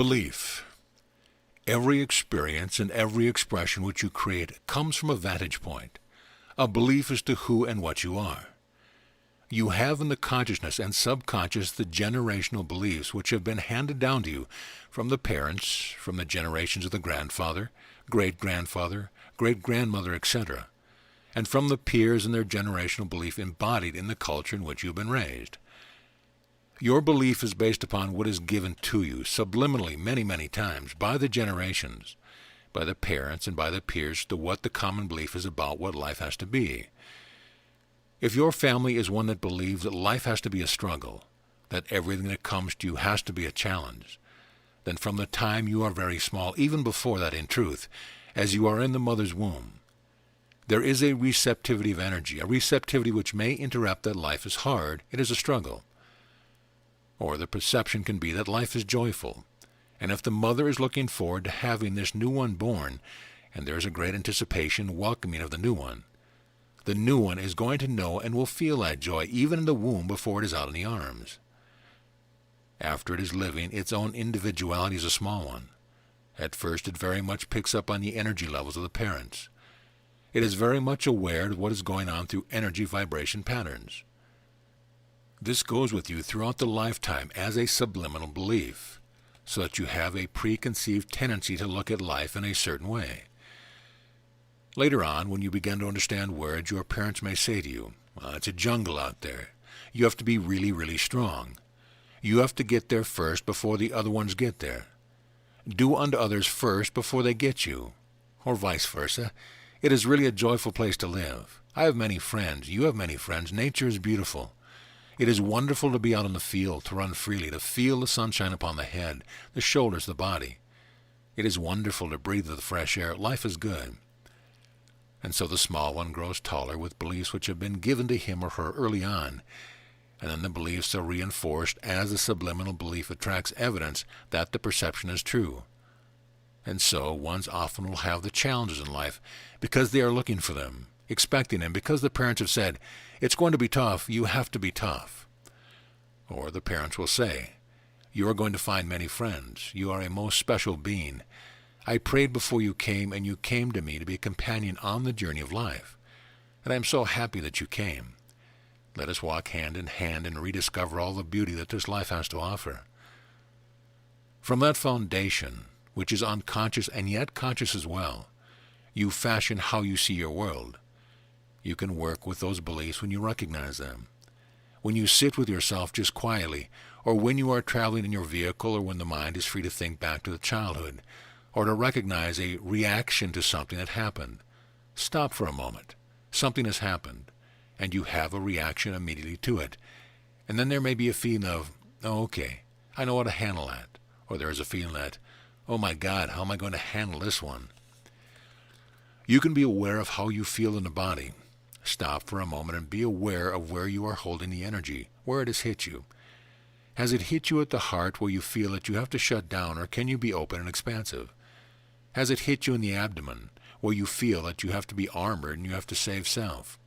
Belief. Every experience and every expression which you create comes from a vantage point, a belief as to who and what you are. You have in the consciousness and subconscious the generational beliefs which have been handed down to you from the parents, from the generations of the grandfather, great-grandfather, great-grandmother, etc., and from the peers and their generational belief embodied in the culture in which you have been raised. Your belief is based upon what is given to you subliminally many, many times by the generations, by the parents and by the peers to what the common belief is about what life has to be. If your family is one that believes that life has to be a struggle, that everything that comes to you has to be a challenge, then from the time you are very small, even before that in truth, as you are in the mother's womb, there is a receptivity of energy, a receptivity which may interrupt that life is hard, it is a struggle. Or the perception can be that life is joyful, and if the mother is looking forward to having this new one born, and there is a great anticipation, welcoming of the new one is going to know and will feel that joy even in the womb before it is out in the arms. After it is living, its own individuality is a small one. At first it very much picks up on the energy levels of the parents. It is very much aware of what is going on through energy vibration patterns. This goes with you throughout the lifetime as a subliminal belief, so that you have a preconceived tendency to look at life in a certain way. Later on, when you begin to understand words, your parents may say to you, it's a jungle out there. You have to be really, really strong. You have to get there first before the other ones get there. Do unto others first before they get you, or vice versa. It is really a joyful place to live. I have many friends. You have many friends. Nature is beautiful. It is wonderful to be out in the field, to run freely, to feel the sunshine upon the head, the shoulders, the body. It is wonderful to breathe the fresh air. Life is good. And so the small one grows taller with beliefs which have been given to him or her early on, and then the beliefs are reinforced as the subliminal belief attracts evidence that the perception is true. And so ones often will have the challenges in life because they are looking for them, expecting them, because the parents have said, it's going to be tough, you have to be tough. Or the parents will say, you are going to find many friends, you are a most special being. I prayed before you came, and you came to me to be a companion on the journey of life. And I am so happy that you came. Let us walk hand in hand and rediscover all the beauty that this life has to offer. From that foundation, which is unconscious and yet conscious as well, you fashion how you see your world. You can work with those beliefs when you recognize them. When you sit with yourself just quietly, or when you are traveling in your vehicle, or when the mind is free to think back to the childhood, or to recognize a reaction to something that happened. Stop for a moment. Something has happened, and you have a reaction immediately to it. And then there may be a feeling of, oh, okay, I know how to handle that. Or there is a feeling that, oh my God, how am I going to handle this one? You can be aware of how you feel in the body. Stop for a moment and be aware of where you are holding the energy, where it has hit you. Has it hit you at the heart where you feel that you have to shut down, or can you be open and expansive? Has it hit you in the abdomen, where you feel that you have to be armored and you have to save self?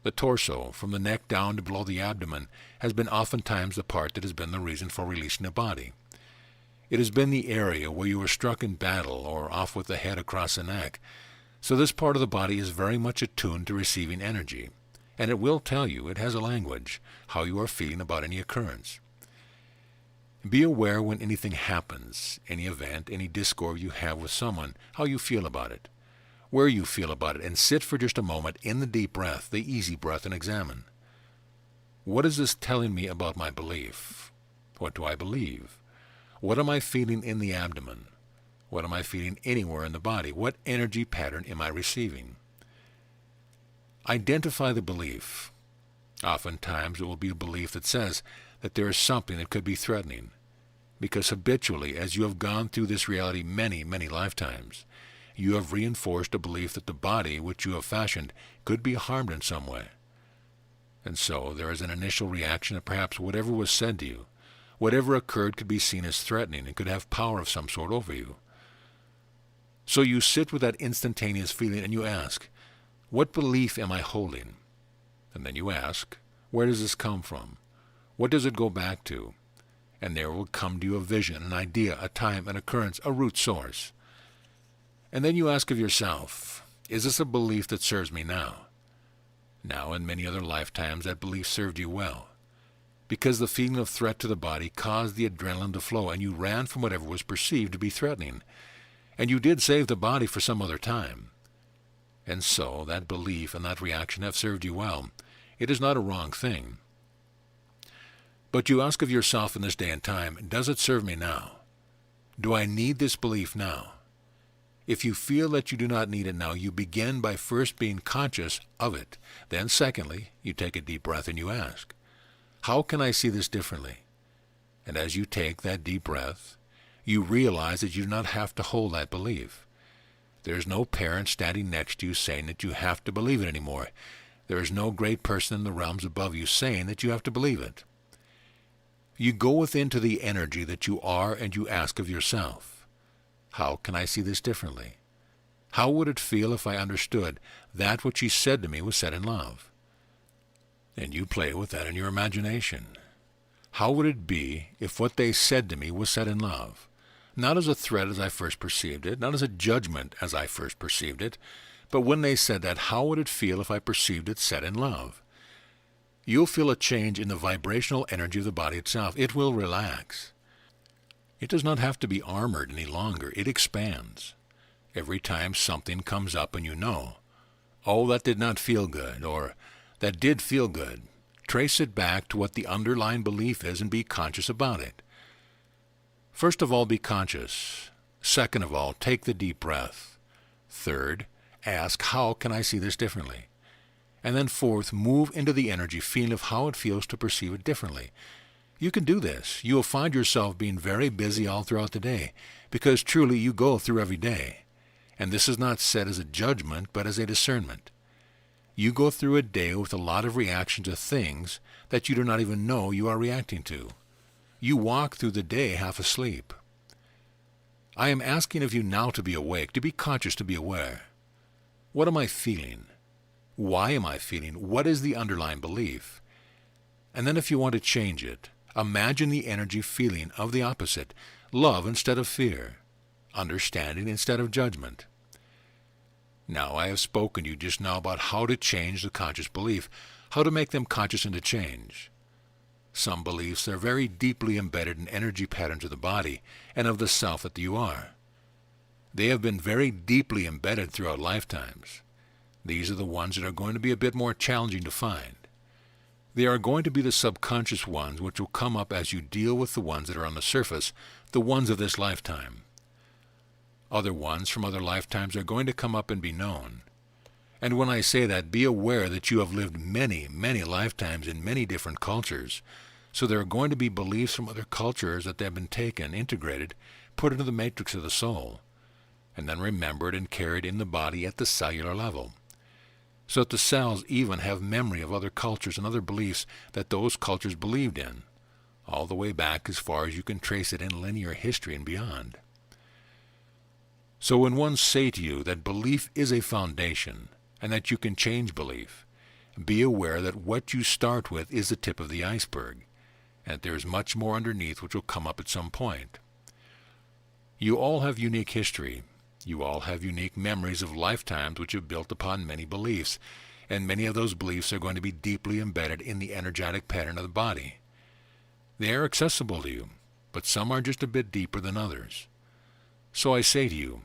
The torso, from the neck down to below the abdomen, has been oftentimes the part that has been the reason for releasing the body. It has been the area where you were struck in battle or off with the head across the neck. So this part of the body is very much attuned to receiving energy, and it will tell you, it has a language, how you are feeling about any occurrence. Be aware when anything happens, any event, any discord you have with someone, how you feel about it, where you feel about it, and sit for just a moment in the deep breath, the easy breath, and examine. What is this telling me about my belief? What do I believe? What am I feeling in the abdomen? What am I feeling anywhere in the body? What energy pattern am I receiving? Identify the belief. Oftentimes it will be a belief that says that there is something that could be threatening, because habitually, as you have gone through this reality many, many lifetimes, you have reinforced a belief that the body which you have fashioned could be harmed in some way. And so there is an initial reaction that perhaps whatever was said to you, whatever occurred, could be seen as threatening and could have power of some sort over you. So you sit with that instantaneous feeling and you ask, what belief am I holding? And then you ask, where does this come from? What does it go back to? and there will come to you a vision, an idea, a time, an occurrence, a root source. And then you ask of yourself, is this a belief that serves me now? Now, in many other lifetimes, that belief served you well, because the feeling of threat to the body caused the adrenaline to flow, and you ran from whatever was perceived to be threatening. And you did save the body for some other time. And so, that belief and that reaction have served you well. It is not a wrong thing. But you ask of yourself in this day and time, does it serve me now? Do I need this belief now? If you feel that you do not need it now, you begin by first being conscious of it. Then secondly, you take a deep breath and you ask, how can I see this differently? And as you take that deep breath, you realize that you do not have to hold that belief. There is no parent standing next to you saying that you have to believe it anymore. There is no great person in the realms above you saying that you have to believe it. You go within to the energy that you are and you ask of yourself, how can I see this differently? How would it feel if I understood that which he said to me was said in love? And you play with that in your imagination. How would it be if what they said to me was said in love? Not as a threat as I first perceived it, not as a judgment as I first perceived it, but when they said that, how would it feel if I perceived it said in love? You'll feel a change in the vibrational energy of the body itself. It will relax. It does not have to be armored any longer. It expands. Every time something comes up and you know, oh, that did not feel good, or that did feel good, trace it back to what the underlying belief is and be conscious about it. First of all, be conscious. Second of all, take the deep breath. Third, ask, how can I see this differently? And then fourth, move into the energy feeling of how it feels to perceive it differently. You can do this. You will find yourself being very busy all throughout the day, because truly you go through every day. And this is not said as a judgment, but as a discernment. You go through a day with a lot of reaction to things that you do not even know you are reacting to. You walk through the day half asleep. I am asking of you now to be awake, to be conscious, to be aware. What am I feeling? Why am I feeling? What is the underlying belief? And then if you want to change it, imagine the energy feeling of the opposite, love instead of fear, understanding instead of judgment. Now, I have spoken to you just now about how to change the conscious belief, how to make them conscious and to change. Some beliefs are very deeply embedded in energy patterns of the body and of the self that you are. They have been very deeply embedded throughout lifetimes. These are the ones that are going to be a bit more challenging to find. They are going to be the subconscious ones which will come up as you deal with the ones that are on the surface, the ones of this lifetime. Other ones from other lifetimes are going to come up and be known. And when I say that, be aware that you have lived many, many lifetimes in many different cultures. So there are going to be beliefs from other cultures that have been taken, integrated, put into the matrix of the soul, and then remembered and carried in the body at the cellular level. So that the cells even have memory of other cultures and other beliefs that those cultures believed in, all the way back as far as you can trace it in linear history and beyond. So when one say to you that belief is a foundation, and that you can change belief, be aware that what you start with is the tip of the iceberg, and that there is much more underneath which will come up at some point. You all have unique history. You all have unique memories of lifetimes which have built upon many beliefs, and many of those beliefs are going to be deeply embedded in the energetic pattern of the body. They are accessible to you, but some are just a bit deeper than others. So I say to you,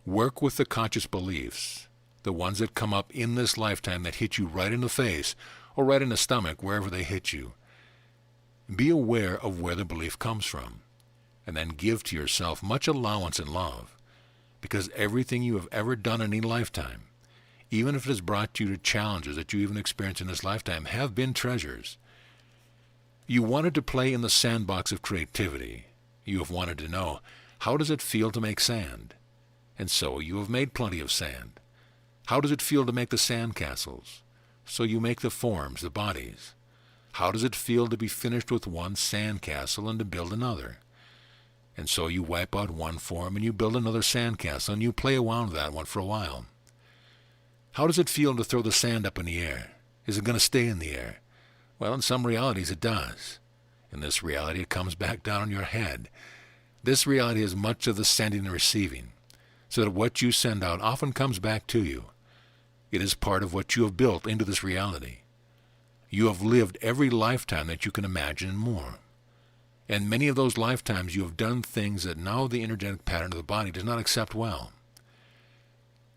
work with the conscious beliefs, the ones that come up in this lifetime that hit you right in the face or right in the stomach, wherever they hit you. Be aware of where the belief comes from, and then give to yourself much allowance and love, because everything you have ever done in any lifetime, even if it has brought you to challenges that you even experience in this lifetime, have been treasures. You wanted to play in the sandbox of creativity. You have wanted to know, how does it feel to make sand? And so you have made plenty of sand. How does it feel to make the sand castles? So you make the forms, the bodies. How does it feel to be finished with one sand castle and to build another? And so you wipe out one form and you build another sand castle and you play around with that one for a while. How does it feel to throw the sand up in the air? Is it going to stay in the air? Well, in some realities it does. In this reality, it comes back down on your head. This reality is much of the sending and receiving, so that what you send out often comes back to you. It is part of what you have built into this reality. You have lived every lifetime that you can imagine and more. And many of those lifetimes you have done things that now the energetic pattern of the body does not accept well.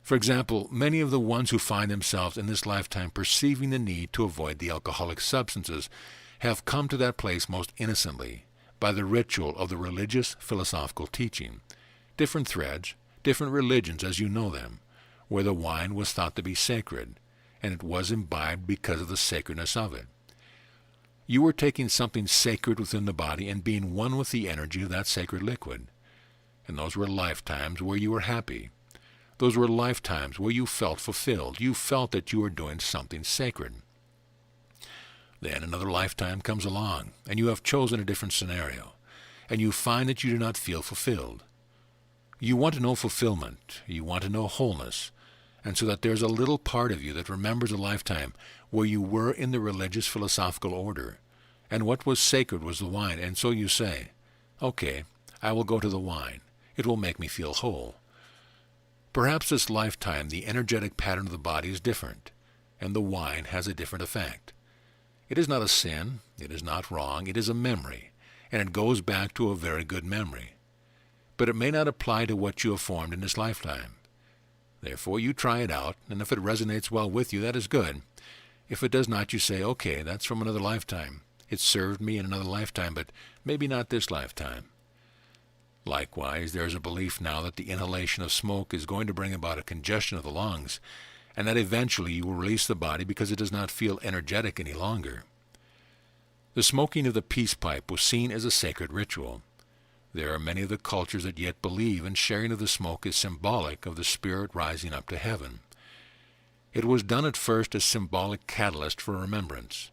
For example, many of the ones who find themselves in this lifetime perceiving the need to avoid the alcoholic substances have come to that place most innocently by the ritual of the religious philosophical teaching, different threads, different religions as you know them, where the wine was thought to be sacred, and it was imbibed because of the sacredness of it. You were taking something sacred within the body and being one with the energy of that sacred liquid. And those were lifetimes where you were happy. Those were lifetimes where you felt fulfilled. You felt that you were doing something sacred. Then another lifetime comes along, and you have chosen a different scenario, and you find that you do not feel fulfilled. You want to know fulfillment. You want to know wholeness. And so that there's a little part of you that remembers a lifetime where you were in the religious philosophical order, and what was sacred was the wine, and so you say, okay, I will go to the wine. It will make me feel whole. Perhaps this lifetime the energetic pattern of the body is different, and the wine has a different effect. It is not a sin, it is not wrong, it is a memory, and it goes back to a very good memory. But it may not apply to what you have formed in this lifetime. Therefore, you try it out, and if it resonates well with you, that is good. If it does not, you say, okay, that's from another lifetime. It served me in another lifetime, but maybe not this lifetime. Likewise, there is a belief now that the inhalation of smoke is going to bring about a congestion of the lungs, and that eventually you will release the body because it does not feel energetic any longer. The smoking of the peace pipe was seen as a sacred ritual. There are many of the cultures that yet believe in sharing of the smoke is symbolic of the spirit rising up to heaven. It was done at first as symbolic catalyst for remembrance.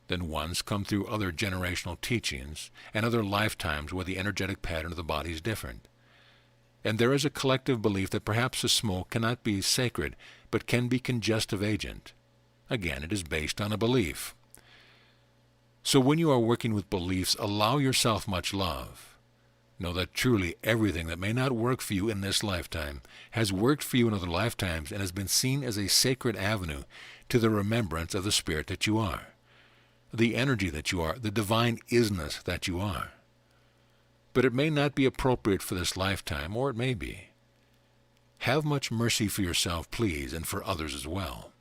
Then ones come through other generational teachings and other lifetimes where the energetic pattern of the body is different. And there is a collective belief that perhaps the smoke cannot be sacred, but can be congestive agent. Again, it is based on a belief. So when you are working with beliefs, allow yourself much love. Know that truly everything that may not work for you in this lifetime has worked for you in other lifetimes and has been seen as a sacred avenue to the remembrance of the spirit that you are, the energy that you are, the divine isness that you are. But it may not be appropriate for this lifetime, or it may be. Have much mercy for yourself, please, and for others as well.